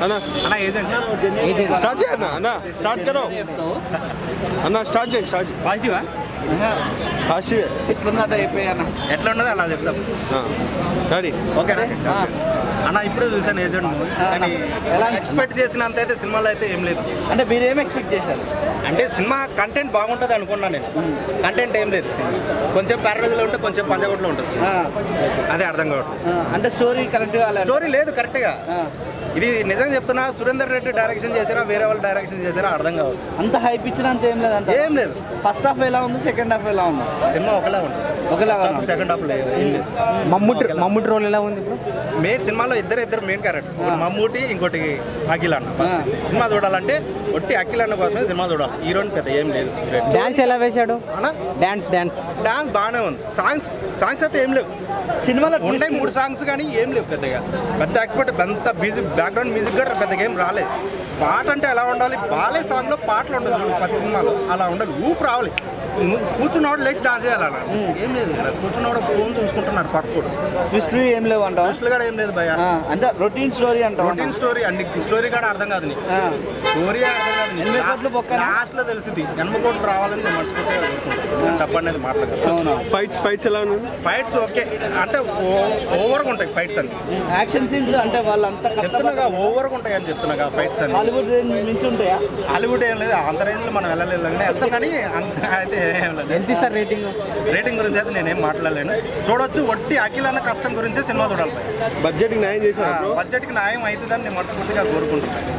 అన్నా అన్న agent start చేయన్నా అన్న స్టార్ట్ కరో అన్న స్టార్ట్ చేయి స్టార్ట్ పాజిటివా పాజిటివ్ ఎట్లుందట అయిపోయి అన్న ఎట్లా ఉన్నదో అలా చెప్తాం రెడీ ఓకేనా అన్న ఇప్పుడే చూసాను ఏజెంట్ మూవీ కానీ ఎలా ఎక్స్పెక్ట్ చేసినంత అయితే సినిమాలో అయితే ఏం లేదు అంటే మీరు ఏం ఎక్స్పెక్ట్ చేశారు అంటే సినిమా కంటెంట్ బాగుంటుంది అనుకున్నా నేను కంటెంట్ ఏం లేదు కొంచెం ప్యారడైజ్లో ఉంటే కొంచెం పంజాగుట్లో ఉంటుంది సినిమా. అదే అర్థం కావట్లేదు అంటే స్టోరీ కరెక్ట్గా స్టోరీ లేదు కరెక్ట్గా ఇది నిజంగా చెప్తున్నా సురేందర్ రెడ్డి డైరెక్షన్ చేసారా వేరే వాళ్ళు డైరెక్షన్ చేసారా అర్థం కావాలి అంత హైప్ ఇచ్చినంత ఏం లేదంట ఏం లేదు ఫస్ట్ హాఫ్ ఎలా ఉంది సెకండ్ హాఫ్ ఎలా ఉంది సినిమా ఒకలా ఉంటుంది ఒకలాగా సెకండ్ హాఫ్ లేదు ఏం లేదు మమ్ముటి రోల్ ఎలా ఉంది మెయిన్ సినిమాలో ఇద్దరు మెయిన్ క్యారెక్టర్ ఒకటి మమ్మూటి ఇంకోటి అఖిల్ అన్న బస్ సినిమా చూడాలంటే ఒట్టి అఖిల్ అన్న కోసమే సినిమా చూడాలి హీరోని పెద్ద ఏం లేదు డాన్స్ ఎలా వేశాడు అన్న డాన్స్ డాన్స్ బాగానే ఉంది సాంగ్స్ అయితే ఏం లేవు సినిమాలో ఉన్నాయి 3 సాంగ్స్ కానీ ఏం లేవు పెద్దగా పెద్ద ఎక్స్పర్ట్ అంత మ్యూజిక్ బ్యాక్గ్రౌండ్ మ్యూజిక్ కూడా పెద్దగా ఏం రాలేదు పాట అంటే ఎలా ఉండాలి బాలే సాంగ్లో పాటలు ఉండదు చూడు ప్రతి సినిమాలో అలా ఉండాలి ఊపు రావాలి కూర్చున్నవాడు లేచి డాన్స్ చేయాలన్న ఏం లేదు కూర్చున్నవాడు ఫోన్ చూసుకుంటున్నాడు పక్కడు ట్విస్ట్లు ఏం లేవు అంట ట్విస్ట్లు కూడా ఏం లేదు భయ అంటే రొటీన్ స్టోరీ అంట రొటీన్ స్టోరీ అన్ని స్టోరీ కూడా అర్థం కాదు నీకు స్టోరీ అర్థం కాదు లాస్ట్ లో తెలిసింది 80 కోట్లు రావాలని నేను మర్చిపోతే చెప్పండి అది మాట్లాడదు ఫైట్స్ ఎలా ఉన్నాయి ఫైట్స్ ఓకే అంటే ఓవర్గా ఉంటాయి ఫైట్స్ అన్ని యాక్షన్ సీన్స్ అంటే వాళ్ళంతా చెప్తున్నాగా ఓవర్గా ఉంటాయి అని చెప్తున్నాగా ఫైట్స్ అన్ని హాలీవుడ్ నుంచి ఉంటాయా హాలీవుడ్ ఏం లేదు అంత రేంజ్ లో మనం వెళ్ళలేదు కానీ వెళ్తాం కానీ అంత అయితే ఏం లేదు ఎంత సార్ రేటింగ్ గురించి అయితే నేనేం మాట్లాడలేను చూడొచ్చు వట్టి అఖిల్ అన్న కష్టం గురించే సినిమా చూడాలి బడ్జెట్కి న్యాయం చేశారు బడ్జెట్కి న్యాయం అవుతుందని నేను మనస్ఫూర్తిగా కోరుకుంటున్నాను